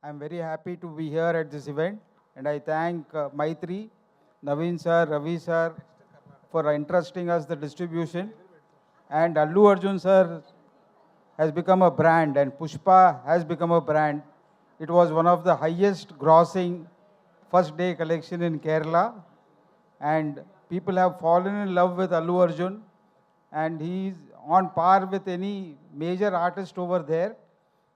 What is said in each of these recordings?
I'm very happy to be here at this event, and I thank Maitri, Naveen sir, Ravi sir for entrusting us the distribution. And Allu Arjun sir has become a brand, and Pushpa has become a brand. It was one of the highest grossing first day collection in Kerala, and people have fallen in love with Allu Arjun, and he's on par with any major artist over there.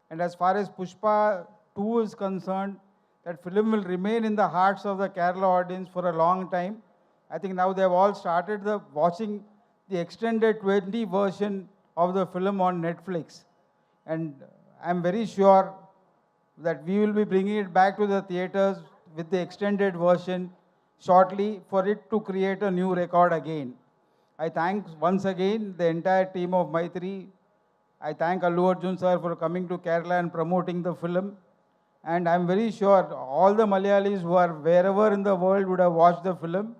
And as far as Pushpa 2 is concerned, that film will remain in the hearts of the Kerala audience for a long time. I think now they've all started watching the extended 20 version of the film on Netflix. And I'm very sure that we will be bringing it back to the theaters with the extended version shortly for it to create a new record again. I thank once again the entire team of Maitri. I thank Allu Arjun sir for coming to Kerala and promoting the film. And I'm very sure all the Malayalis who are wherever in the world would have watched the film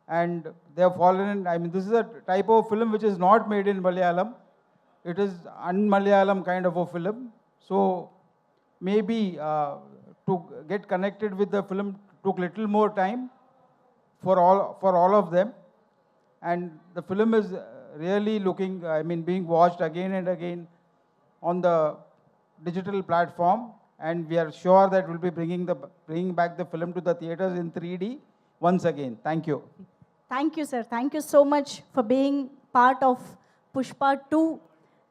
and they have fallen in. I mean, this is a type of film which is not made in Malayalam. It is un-Malayalam kind of a film. So maybe to get connected with the film took little more time for all of them. And the film is really looking, I mean, being watched again and again on the digital platform. And we are sure that we'll be bringing back the film to the theaters in 3D once again. Thank you. Thank you, sir. Thank you so much for being part of Pushpa 2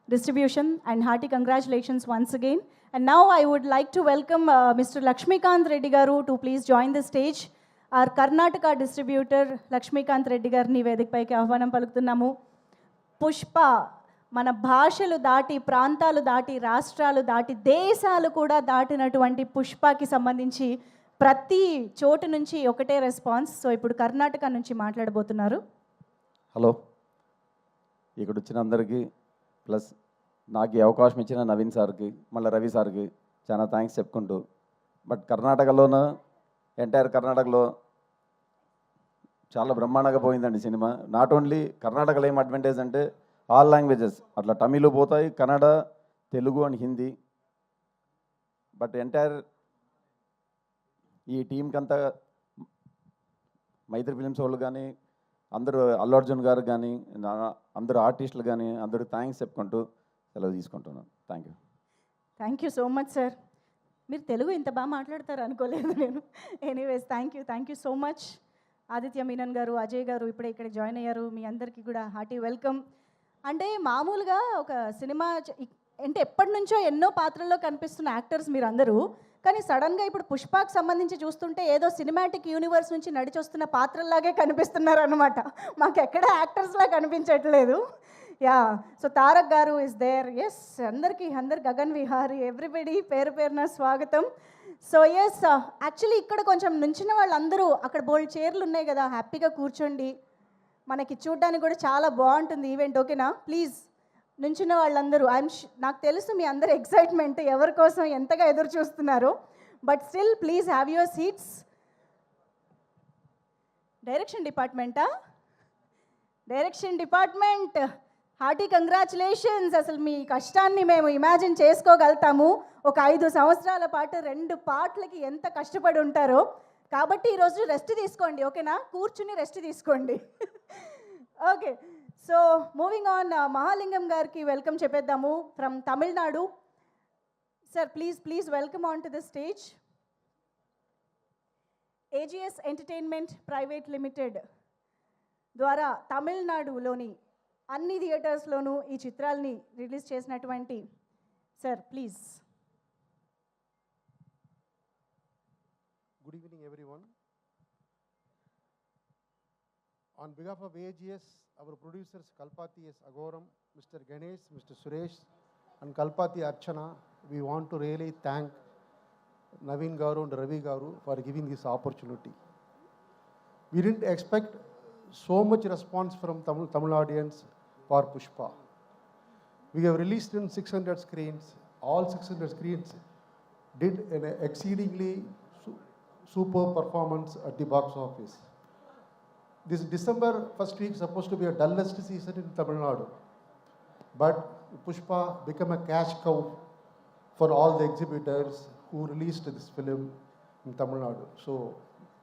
distribution and hearty congratulations once again. And now I would like to welcome Mr. Lakshmikant Reddy Garu to please join the stage. Our Karnataka distributor Lakshmikant Reddy Garni వేదికపైకి ఆహ్వానం పలుకుతున్నాము. పుష్ప మన భాషలు దాటి ప్రాంతాలు దాటి రాష్ట్రాలు దాటి దేశాలు కూడా దాటినటువంటి పుష్పకి సంబంధించి ప్రతి చోటు నుంచి ఒకటే రెస్పాన్స్. సో ఇప్పుడు కర్ణాటక నుంచి మాట్లాడబోతున్నారు. హలో, ఇక్కడ వచ్చిన అందరికీ ప్లస్ నాకు ఈ అవకాశం ఇచ్చిన నవీన్ సార్కి మళ్ళీ రవి సార్కి చాలా థ్యాంక్స్ చెప్పుకుంటూ, బట్ కర్ణాటకలోన ఎంటైర్ కర్ణాటకలో చాలా బ్రహ్మాండంగా పోయిందండి సినిమా. నాట్ ఓన్లీ కర్ణాటకలో ఏం అడ్వాంటేజ్ అంటే ఆల్ లాంగ్వేజెస్ అట్లా తమిళ్ పోతాయి, Kannada, Telugu and Hindi. But entire ఈ టీంకి అంతా మైత్రి ఫిలిమ్స్ వాళ్ళు కానీ అందరూ అల్లు అర్జున్ గారు కానీ అందరూ ఆర్టిస్టులు కానీ అందరూ థ్యాంక్స్ చెప్పుకుంటూ సెలవు తీసుకుంటున్నాను. Thank you. Thank you so much sir. మీరు తెలుగు ఇంత బాగా మాట్లాడతారు అనుకోలేదు నేను. Anyways thank you so much. Aditya Menon గారు, అజయ్ గారు ఇప్పుడే ఇక్కడ జాయిన్ అయ్యారు. మీ అందరికీ కూడా హార్టీ వెల్కమ్. అంటే మామూలుగా ఒక సినిమా అంటే ఎప్పటి నుంచో ఎన్నో పాత్రల్లో కనిపిస్తున్న యాక్టర్స్ మీరు అందరూ, కానీ సడన్గా ఇప్పుడు పుష్పకి సంబంధించి చూస్తుంటే ఏదో సినిమాటిక్ యూనివర్స్ నుంచి నడిచొస్తున్న పాత్రల్లాగే కనిపిస్తున్నారు అనమాట. మాకు ఎక్కడ యాక్టర్స్లా కనిపించట్లేదు. యా, సో తారక్ గారు ఇస్ దేర్. ఎస్, అందరు గగన్ విహారీ ఎవ్రీబడి పేరు పేరున స్వాగతం. సో ఎస్, యాక్చువల్లీ ఇక్కడ కొంచెం నుంచిన వాళ్ళందరూ అక్కడ బోల్డ్ చైర్లు ఉన్నాయి కదా, హ్యాపీగా కూర్చోండి. మనకి చూడడానికి కూడా చాలా బాగుంటుంది ఈవెంట్. ఓకేనా? ప్లీజ్ నుంచిన వాళ్ళందరూ నాకు తెలుసు మీ అందరు ఎక్సైట్మెంట్ ఎవరి కోసం ఎంతగా ఎదురు చూస్తున్నారు. But still please have your seats. Direction department hearty congratulations. అసలు మీ కష్టాన్ని మేము ఇమాజిన్ చేసుకోగలుగుతాము. ఒక 5 సంవత్సరాల పాటు 2 పాటలకి ఎంత కష్టపడి ఉంటారో. కాబట్టి ఈరోజు రెస్ట్ తీసుకోండి. ఓకేనా? కూర్చుని రెస్ట్ తీసుకోండి. Okay, so moving on, Mahalingam గారికి వెల్కమ్ చెప్పేద్దాము from Tamil Nadu. Sir please welcome on to the stage. AGS entertainment private limited ద్వారా తమిళనాడులోని అన్ని థియేటర్స్లోనూ ఈ చిత్రాల్ని రిలీజ్ చేసినటువంటి sir please. Good evening, everyone. On behalf of AGS, our producers Kalpati S. Agoram, Mr. Ganesh, Mr. Suresh, and Kalpati Archana, we want to really thank Naveen Garu and Ravi Garu for giving this opportunity. We didn't expect so much response from Tamil audience for Pushpa. We have released in 600 screens. All 600 screens did an exceedingly super performance at the box office. This December first week is supposed to be a dullest season in Tamil Nadu, but Pushpa became a cash cow for all the exhibitors who released this film in Tamil Nadu. So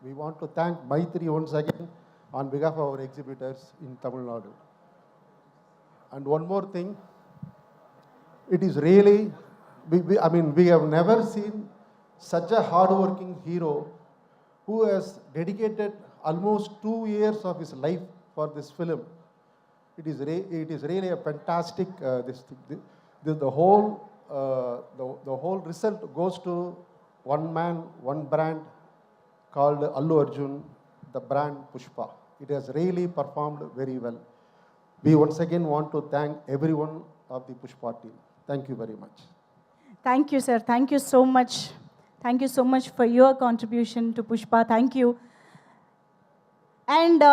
we want to thank Maitri once again on behalf of our exhibitors in Tamil Nadu. And one more thing, it is really, we have never seen such a hardworking hero who has dedicated almost 2 years of his life for this film. It is really a fantastic, the whole result goes to one man, one brand called Allu Arjun, the brand Pushpa. It has really performed very well. We once again want to thank everyone of the Pushpa team. Thank you very much. Thank you, sir. Thank you so much. Thank you so much for your contribution to Pushpa. Thank you. And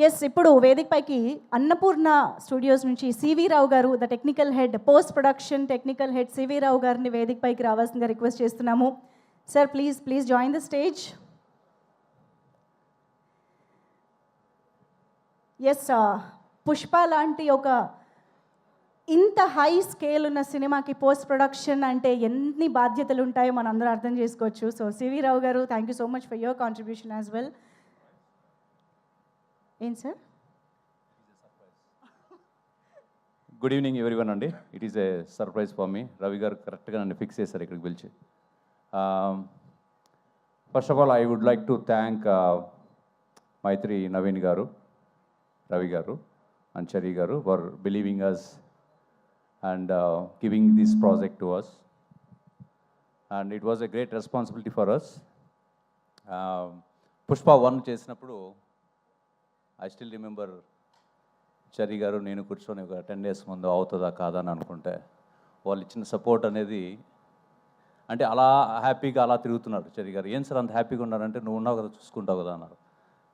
yes ఇప్పుడు వేదిక పైకి Annapurna studios నుంచి CV Rao గారు, the technical head, post production technical head CV Rao గారిని వేదిక పైకి రావాల్సిందిగా request చేస్తున్నాము. Sir please join the stage. Yes, Pushpa లాంటి ఒక ఇంత హై స్కేల్ ఉన్న సినిమాకి పోస్ట్ ప్రొడక్షన్ అంటే ఎన్ని బాధ్యతలు ఉంటాయో మనం అందరూ అర్థం చేసుకోవచ్చు. సో సివి రావు గారు, thank you so much for your contribution as well. ఏం సార్? గుడ్ ఈవినింగ్ ఎవ్రీవన్ అండి. It is a surprise for me. Ravi గారు కరెక్ట్గా నన్ను ఫిక్స్ చేశారు ఇక్కడికి పిలిచి. First of all I would like to thank Mythri Naveen గారు, రవి గారు అండ్ చరి గారు for believing us and giving this project to us, and it was a great responsibility for us. Pushpa 1 చేసినప్పుడు I still remember చరి గారు నేను కూర్చొని ఒక 10 days ముందు అవుతుందా కాదా అని అనుకుంటే వాళ్ళు ఇచ్చిన సపోర్ట్ అనేది, అంటే అలా హ్యాపీగా అలా తిరుగుతున్నారు చరి గారు. ఏం సార్ అంత హ్యాపీగా ఉన్నారంటే నువ్వు ఉన్నావు కదా చూసుకుంటావు కదా అన్నారు.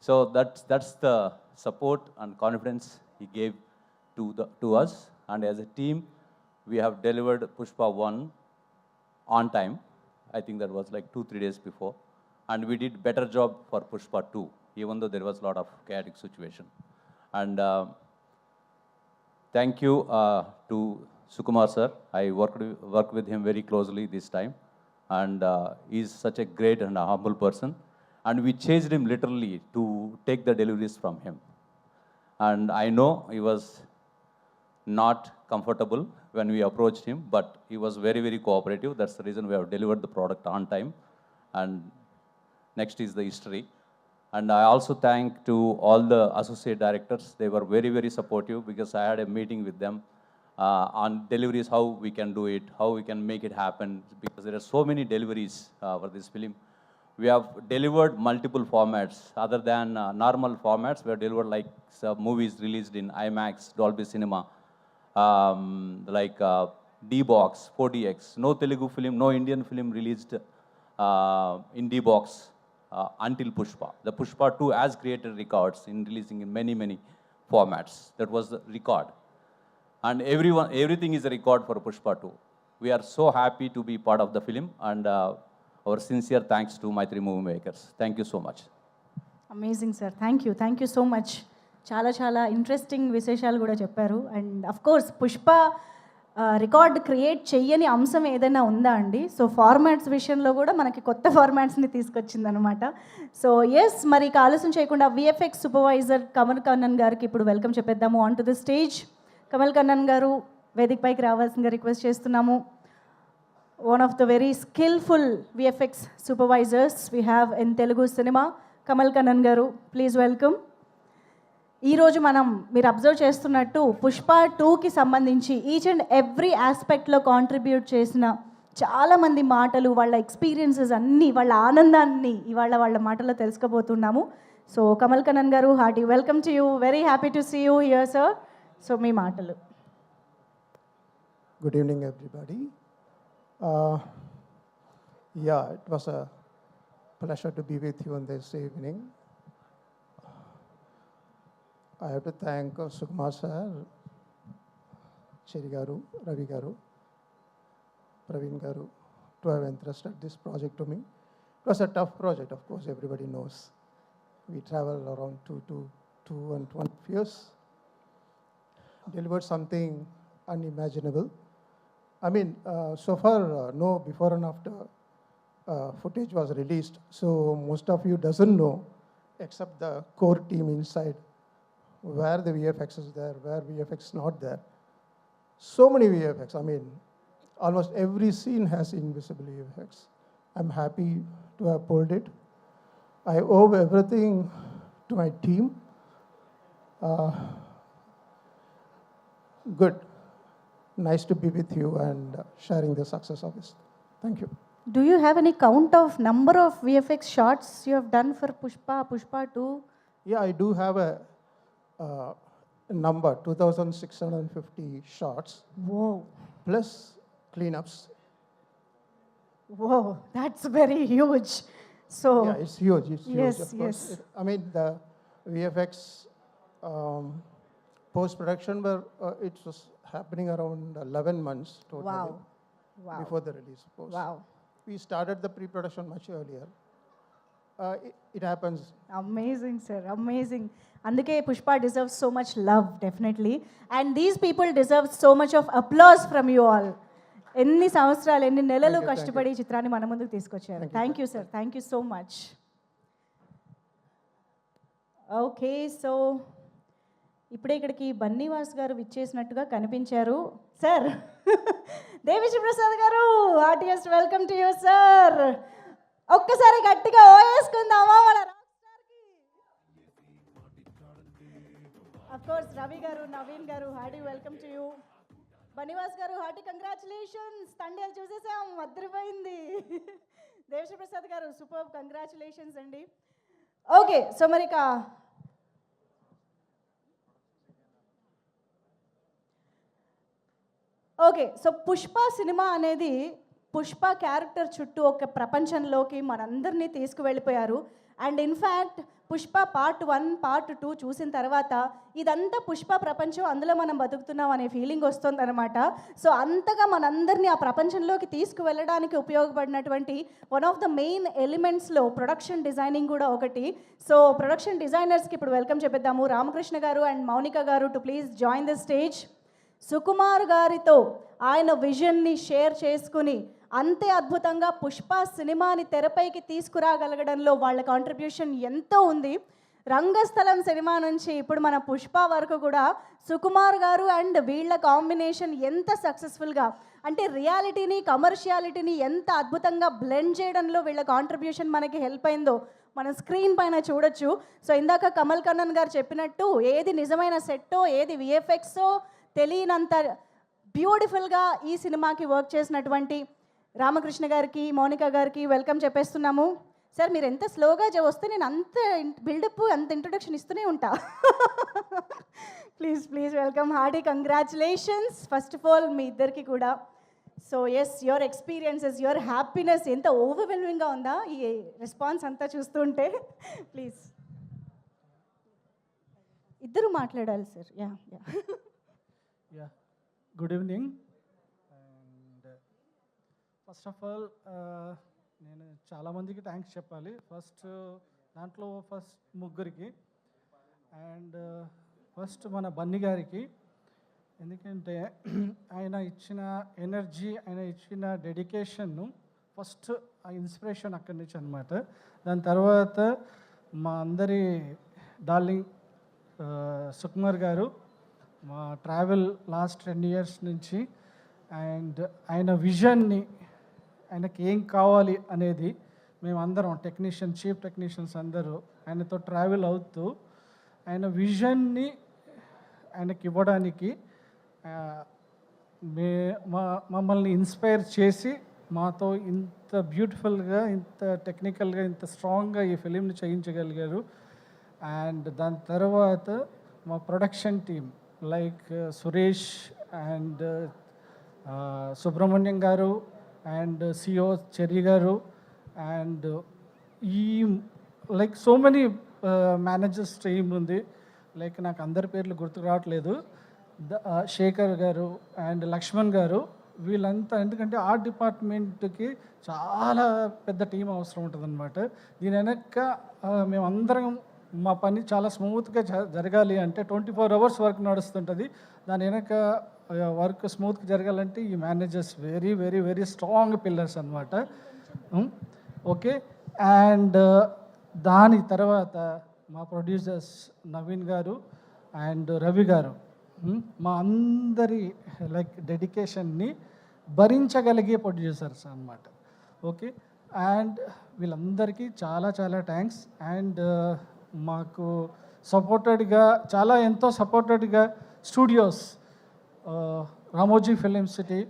So that's the support and confidence he gave to us, and as a team we have delivered Pushpa 1 on time. I think that was like 2-3 days before, and we did better job for Pushpa 2, even though there was a lot of chaotic situation. And thank you to Sukumar sir. I worked with him very closely this time, and he's such a great and a humble person, and we chased him literally to take the deliveries from him. And I know he was not comfortable when we approached him, but he was very, very cooperative. That's the reason we have delivered the product on time. And next is the history. And I also thank to all the associate directors. They were very, very supportive, because I had a meeting with them on deliveries, how we can do it, how we can make it happen, because there are so many deliveries for this film. We have delivered multiple formats other than normal formats. We have delivered like movies released in IMAX, Dolby Cinema, like D-Box, 4DX. No Telugu film, no Indian film released in D-Box until Pushpa. The Pushpa 2 has created records in releasing in many, many formats. That was the record. And everything is a record for Pushpa 2. We are so happy to be part of the film, and our sincere thanks to Maitri Movie Makers. Thank you so much. Amazing sir, thank you so much. చాలా interesting విశేషాలు కూడా చెప్పారు. And of course Pushpa record create చెయ్యని అంశం ఏదైనా ఉందా అండి? So formats విషయంలో కూడా మనకి కొత్త ఫార్మాట్స్ని తీసుకొచ్చిందనమాట. సో ఎస్, మరి ఇక ఆలస్యం చేయకుండా విఎఫ్ఎక్స్ సూపర్వైజర్ కమల్ కన్నన్ గారికి ఇప్పుడు వెల్కమ్ చెప్పేద్దాము on to the stage. Kamal Kannan గారు వేదిక పైకి రావాల్సిందిగా రిక్వెస్ట్ చేస్తున్నాము. One of the very skilful VFX supervisors we have in Telugu cinema, Kamal Kannan గారు, ప్లీజ్ వెల్కమ్. ఈరోజు మీరు అబ్జర్వ్ చేస్తున్నట్టు పుష్ప 2కి సంబంధించి ఈచ్ అండ్ ఎవ్రీ ఆస్పెక్ట్లో కాంట్రిబ్యూట్ చేసిన చాలామంది మాటలు, వాళ్ళ ఎక్స్పీరియన్సెస్ అన్నీ, వాళ్ళ ఆనందాన్ని ఇవాళ వాళ్ళ మాటల్లో తెలుసుకోబోతున్నాము. సో కమల్ కన్నన్ గారు, hearty welcome to you. Very happy to see you here sir. So మీ మాటలు. Good evening, everybody. It was a pleasure to be with you on this evening. I have to thank Sukumar sir, Cheri garu, Ravi garu, Praveen garu to have entrusted this project to me. It was a tough project, of course, everybody knows. We traveled around 2.5 years, delivered something unimaginable. I mean, so far, no before and after footage was released. So most of you doesn't know, except the core team inside, where the VFX is there, where VFX is not there. So many VFX. I mean, almost every scene has invisible VFX. I'm happy to have pulled it. I owe everything to my team. Good. Nice to be with you and sharing the success of this. Thank you. Do you have any count of number of VFX shots you have done for Pushpa, Pushpa 2? Yeah, I do have a number, 2,650 shots, Whoa, plus cleanups. whoa, that's very huge. So, Yeah, it's huge. It's huge. Yes, Of course. yes. I mean, the VFX post-production, it was happening around 11 months totally wow, wow, before the release, of course. wow. We started the pre-production much earlier. It happens. Amazing, sir, amazing. అందుకే Pushpa deserves so much love, definitely. And these people deserve so much of applause from you all. ఎన్ని సంవత్సరాలు, ఎన్ని నెలలు Thank you. కష్టపడి ఈ చిత్రాన్ని మన ముందుకు తీసుకొచ్చారు. Thank you sir, thank you so much. Okay, so ఇప్పుడే ఇక్కడికి బన్నీవాస్ గారు విచ్చేసినట్టుగా కనిపించారు. సార్, దేవిశ్రీ ప్రసాద్ గారు, heartiest welcome to you sir. ఒక్కసారి గట్టిగా ఓయేసుకుందామా మన రాక్ స్టార్కి. అఫ్ కోర్స్ రవి గారు, నవీన్ గారు, hearty welcome to you. Bunny Vas గారు, హార్టీ కంగ్రాచులేషన్స్. తండేలు చూసేసాం, అద్దరిపోయింది. దేవిశ్రీ ప్రసాద్ గారు, సూపర్ కంగ్రాచులేషన్స్ అండి. ఓకే, సో మరి ఇక ఓకే, సో పుష్ప సినిమా అనేది పుష్ప క్యారెక్టర్ చుట్టూ ఒక ప్రపంచంలోకి మనందరినీ తీసుకువెళ్ళిపోయారు. And in fact Pushpa part 1, part 2 చూసిన తర్వాత ఇదంతా పుష్ప ప్రపంచం, అందులో మనం బతుకుతున్నాం అనే ఫీలింగ్ వస్తుందన్నమాట. సో అంతగా మనందరినీ ఆ ప్రపంచంలోకి తీసుకువెళ్ళడానికి ఉపయోగపడినటువంటి వన్ ఆఫ్ ద మెయిన్ ఎలిమెంట్స్లో ప్రొడక్షన్ డిజైనింగ్ కూడా ఒకటి. సో ప్రొడక్షన్ డిజైనర్స్కి ఇప్పుడు వెల్కమ్ చెప్పేద్దాము. రామకృష్ణ గారు అండ్ మౌనిక గారు to please join the stage. Sukumar గారితో ఆయన విజన్ని షేర్ చేసుకుని అంతే అద్భుతంగా పుష్ప సినిమాని తెరపైకి తీసుకురాగలగడంలో వాళ్ళ కాంట్రిబ్యూషన్ ఎంతో ఉంది. రంగస్థలం సినిమా నుంచి ఇప్పుడు మన పుష్ప వరకు కూడా సుకుమార్ గారు అండ్ వీళ్ళ కాంబినేషన్ ఎంత సక్సెస్ఫుల్గా, అంటే రియాలిటీని కమర్షియాలిటీని ఎంత అద్భుతంగా బ్లెండ్ చేయడంలో వీళ్ళ కాంట్రిబ్యూషన్ మనకి హెల్ప్ అయిందో మనం స్క్రీన్ పైన చూడొచ్చు. సో ఇందాక కమల్ కన్నన్ గారు చెప్పినట్టు ఏది నిజమైన సెట్టో ఏది విఎఫ్ఎక్సో తెలియనంత బ్యూటిఫుల్గా ఈ సినిమాకి వర్క్ చేసినటువంటి రామకృష్ణ గారికి, మౌనిక గారికి వెల్కమ్ చెప్పేస్తున్నాము. సార్, మీరు ఎంత స్లోగా వస్తే నేను అంత బిల్డప్, అంత ఇంట్రొడక్షన్ ఇస్తూనే ఉంటా. Please please welcome, hearty congratulations first of all మీ ఇద్దరికి కూడా. So yes, your experiences, your happiness ఎంత ఓవర్వెల్మింగ్గా ఉందా ఈ రెస్పాన్స్ అంతా చూస్తుంటే. ప్లీజ్ ఇద్దరు మాట్లాడాలి sir. Yeah yeah Yeah, good evening. And first of all, నేను చాలామందికి థ్యాంక్స్ చెప్పాలి. దాంట్లో ముగ్గురికి, అండ్ ఫస్ట్ మన బన్నీ గారికి. ఎందుకంటే ఆయన ఇచ్చిన ఎనర్జీ, ఆయన ఇచ్చిన డెడికేషన్ను ఫస్ట్ ఆ ఇన్స్పిరేషన్ అక్కడి నుంచి అనమాట. దాని తర్వాత మా అందరి డార్లింగ్ సుకుమార్ గారు, మా ట్రావెల్ లాస్ట్ 10 years నుంచి, అండ్ ఆయన విజన్ని, ఆయనకి ఏం కావాలి అనేది మేమందరం చీఫ్ టెక్నీషియన్స్ అందరూ ఆయనతో ట్రావెల్ అవుతూ ఆయన విజన్ని ఆయనకి ఇవ్వడానికి మమ్మల్ని ఇన్స్పైర్ చేసి మాతో ఇంత బ్యూటిఫుల్గా, ఇంత టెక్నికల్గా, ఇంత స్ట్రాంగ్గా ఈ ఫిలింని చేయించగలిగారు. అండ్ దాని తర్వాత మా production team like Suresh and Subrahmanyam గారు అండ్ సిఓ చెర్రీ గారు అండ్ ఈ like so many managers team ఉంది. లైక్ నాకు అందరి పేర్లు గుర్తుకు రావట్లేదు. శేఖర్ గారు అండ్ లక్ష్మణ్ గారు, వీళ్ళంతా, ఎందుకంటే ఆర్ట్ డిపార్ట్మెంట్కి చాలా పెద్ద టీం అవసరం ఉంటుంది అనమాట. దీని వెనక మేమందరం మా పని చాలా స్మూత్గా జరగాలి అంటే 24 hours వర్క్ నడుస్తుంటుంది. దాని వెనక వర్క్ స్మూత్గా జరగాలంటే ఈ managers very very very strong pillars అనమాట. ఓకే. అండ్ దాని తర్వాత మా ప్రొడ్యూసర్స్ నవీన్ గారు అండ్ రవి గారు మా అందరి లైక్ డెడికేషన్ని భరించగలిగే ప్రొడ్యూసర్స్ అన్నమాట. ఓకే. అండ్ వీళ్ళందరికీ చాలా చాలా థ్యాంక్స్. అండ్ మాకు సపోర్టెడ్గా ఎంతో సపోర్టెడ్గా studios Ramoji film city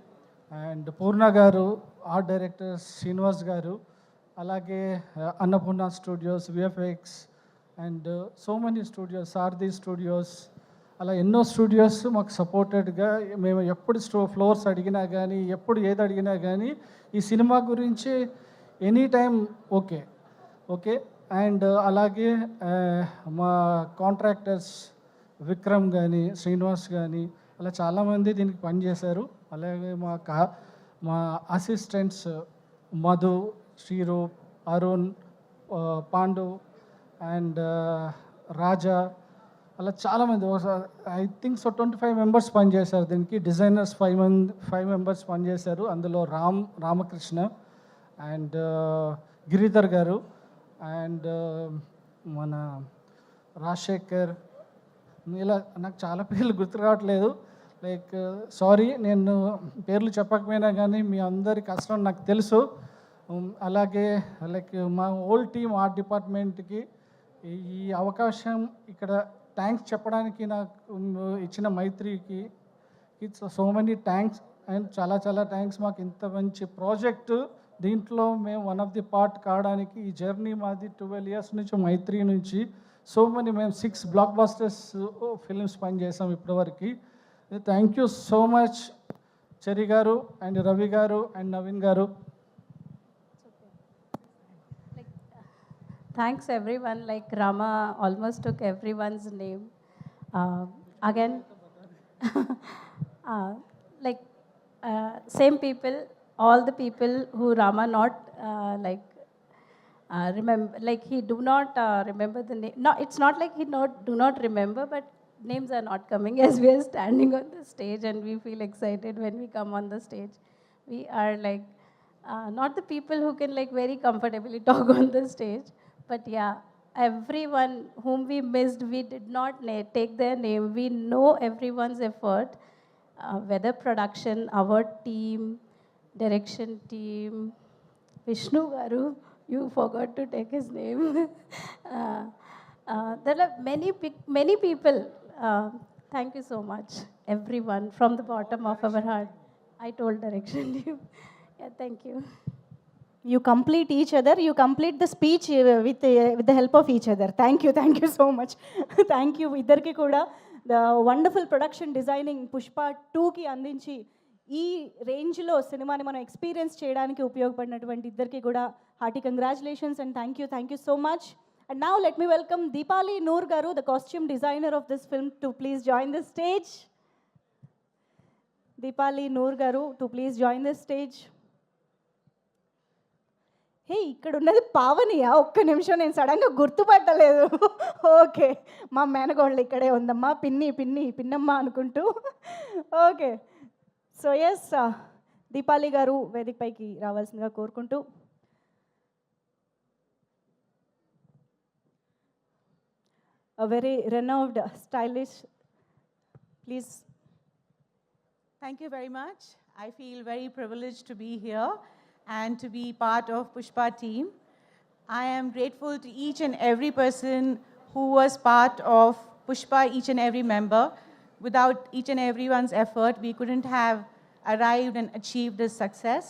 and Purna గారు, ఆర్ట్ డైరెక్టర్ శ్రీనివాస్ గారు, అలాగే Annapurna studios, VFX and so many studios, Sarathi studios, అలా ఎన్నో స్టూడియోస్ మాకు సపోర్టెడ్గా మేము ఎప్పుడు ఫ్లోర్స్ అడిగినా కానీ, ఎప్పుడు ఏది అడిగినా కానీ ఈ సినిమా గురించి any time okay. Okay. And అలాగే మా కాంట్రాక్టర్స్ విక్రమ్ కానీ, శ్రీనివాస్ కానీ, అలా చాలామంది దీనికి పనిచేశారు. అలాగే మా అసిస్టెంట్స్ మధు, శ్రీరూప్, అరుణ్, పాండు అండ్ రాజా, అలా చాలామంది ఐ థింక్ సో 25 మెంబర్స్ పనిచేశారు దీనికి. డిజైనర్స్ 5 మెంబర్స్ పనిచేశారు. అందులో రామకృష్ణ అండ్ గిరిధర్ గారు అండ్ మన రాజశేఖర్, ఇలా నాకు చాలా పేర్లు గుర్తు రావట్లేదు. లైక్ సారీ, నేను పేర్లు చెప్పకపోయినా కానీ మీ అందరి కష్టం నాకు తెలుసు. అలాగే లైక్ మా హోల్ టీమ్ ఆర్ట్ డిపార్ట్మెంట్కి ఈ అవకాశం ఇక్కడ థ్యాంక్స్ చెప్పడానికి నాకు ఇచ్చిన మైత్రికి it's so many thanks. And చాలా చాలా థ్యాంక్స్. మాకు ఇంత మంచి ప్రాజెక్టు, దీంట్లో మేము వన్ ఆఫ్ ది పార్ట్ కావడానికి ఈ జర్నీ మాది 12 ఇయర్స్ నుంచి మైత్రి నుంచి. సో మెనీ మేము 6 బ్లాక్ బస్టర్స్ ఫిలిమ్స్ పనిచేసాం ఇప్పటివరకు. థ్యాంక్ యూ సో మచ్ చెరి గారు అండ్ రవి గారు అండ్ నవీన్ గారు. Thanks everyone, like Rama almost took everyone's name. Again, like same people, all the people who Rama not remember, like he do not remember the name. No, it's not like he do not remember, but names are not coming as we are standing on the stage and we feel excited when we come on the stage. We are like not the people who can like very comfortably talk on the stage. But yeah, everyone whom we missed, we did not take their name. We know everyone's effort, whether production, our team, direction team, Vishnu Garu, you forgot to take his name. There are many people. Thank you so much, everyone, from the bottom of our heart. I told direction team. Yeah, thank you. You complete each other, you complete the speech with the help of each other. Thank you so much. Thank you ఇద్దరికి కూడా. The wonderful production designing Pushpa 2కి అందించి ఈ రేంజ్లో సినిమాని మనం experience చేయడానికి ఉపయోగపడినటువంటి ఇద్దరికి కూడా hearty congratulations and thank you so much. And now let me welcome Deepali Noor గారు, the costume designer of this film, to please join the stage. Deepali Noor గారు, to please join the stage. Hey, ఇక్కడ ఉన్నది పావనియా? ఒక్క నిమిషం, నేను సడన్గా గుర్తుపట్టలేదు. ఓకే, మా మేనగోళ్ళు ఇక్కడే ఉందమ్మా, పిన్నమ్మ అనుకుంటూ. ఓకే, సో ఎస్, దీపాలి గారు వేదికపైకి రావాల్సిందిగా కోరుకుంటూ. A very renowned stylist, please. Thank you very much. I feel very privileged to be here and to be part of Pushpa team. I am grateful to each and every person who was part of Pushpa, each and every member. Without each and everyone's effort, we couldn't have arrived and achieved this success.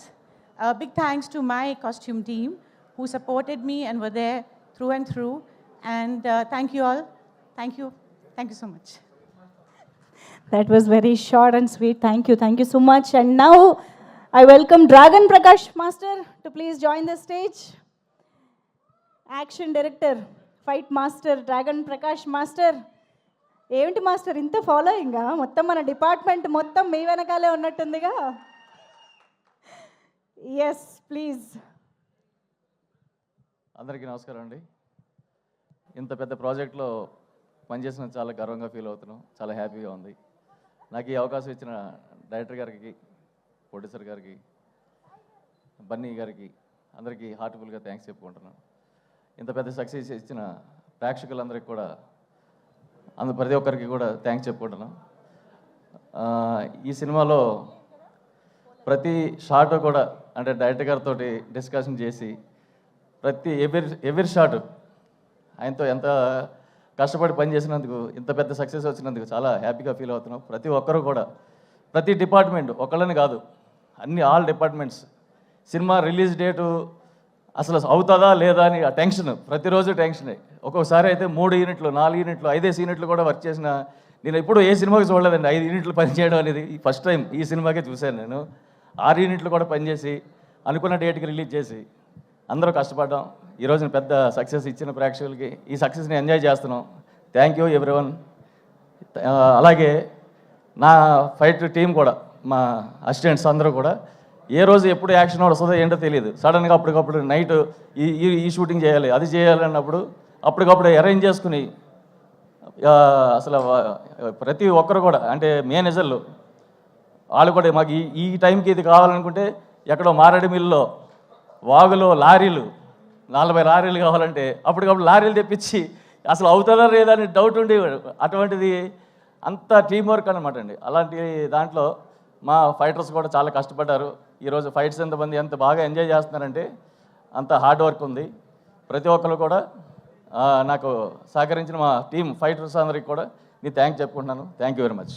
A big thanks to my costume team who supported me and were there through and through. And thank you all. Thank you so much. That was very short and sweet. Thank you so much. And now I welcome Dragan Prakash Master to please join the stage. Action Director, Fight Master, Dragan Prakash Master. ఏంటి master ఇంత ఫాలోయింగా? మొత్తం మన department మొత్తం మీ వెనకాలే ఉన్నట్టుందిగా. Yes please. అందరికీ నమస్కారం అండి. ఇంత పెద్ద ప్రాజెక్ట్లో పనిచేసిన చాలా గర్వంగా ఫీల్ అవుతున్నాం, చాలా హ్యాపీగా ఉంది. నాకు ఈ అవకాశం ఇచ్చిన డైరెక్టర్ గారికి, ప్రొడ్యూసర్ గారికి, బన్నీ గారికి అందరికీ హార్ట్ఫుల్గా థ్యాంక్స్ చెప్పుకుంటున్నాను. ఇంత పెద్ద సక్సెస్ ఇచ్చిన ప్రేక్షకులందరికీ కూడా ప్రతి ఒక్కరికి కూడా థ్యాంక్స్ చెప్పుకుంటున్నాను. ఈ సినిమాలో ప్రతి షాట్ కూడా అంటే డైరెక్టర్ గారితో డిస్కషన్ చేసి ప్రతి ఎవ్రీ షాట్ ఆయనతో ఎంత కష్టపడి పనిచేసినందుకు ఇంత పెద్ద సక్సెస్ వచ్చినందుకు చాలా హ్యాపీగా ఫీల్ అవుతున్నాం. ప్రతి ఒక్కరు కూడా ప్రతి డిపార్ట్మెంట్ ఒకళ్ళని కాదు, all departments cinema release date అసలు అవుతుందా లేదా అని ఆ టెన్షన్, ప్రతిరోజు టెన్షనే. ఒక్కొక్కసారి అయితే 3 యూనిట్లు 4 యూనిట్లు 5 యూనిట్లు కూడా వర్క్ చేసిన నేను ఎప్పుడు ఏ సినిమాకి చూడలేదండి. 5 యూనిట్లు పనిచేయడం అనేది ఫస్ట్ టైం ఈ సినిమాకే చూశాను నేను. 6 యూనిట్లు కూడా పనిచేసి అనుకున్న డేట్కి రిలీజ్ చేసి అందరూ కష్టపడ్డాం. ఈరోజు పెద్ద సక్సెస్ ఇచ్చిన ప్రేక్షకులకి ఈ సక్సెస్ని ఎంజాయ్ చేస్తున్నాం. Thank you everyone. అలాగే నా ఫైట్ టీం కూడా మా అసిస్టెంట్స్ అందరూ కూడా ఏ రోజు ఎప్పుడు యాక్షన్ వస్తుందో ఏంటో తెలియదు. సడన్గా అప్పటికప్పుడు నైట్ ఈ షూటింగ్ చేయాలి అది చేయాలి అన్నప్పుడు అప్పటికప్పుడు అరేంజ్ చేసుకుని అసలు ప్రతి ఒక్కరు కూడా అంటే మేనేజర్లు వాళ్ళు కూడా మాకు ఈ టైంకి ఇది కావాలనుకుంటే ఎక్కడో మారేడుమిల్లిలో వాగులో లారీలు 40 లారీలు కావాలంటే అప్పటికప్పుడు లారీలు తెప్పించి అసలు అవుతుందా లేదా అని డౌట్ ఉండేవాడు. అటువంటిది అంత టీం వర్క్ అనమాట అండి. అలాంటి దాంట్లో మా ఫైటర్స్ కూడా చాలా కష్టపడ్డారు. ఈరోజు ఫైట్స్ ఎంత బాగా ఎంజాయ్ చేస్తున్నారంటే అంత హార్డ్ వర్క్ ఉంది. ప్రతి ఒక్కరు కూడా నాకు సహకరించిన మా టీం ఫైటర్స్ అందరికీ కూడా నేను థ్యాంక్స్ చెప్పుకుంటున్నాను. Thank you very much.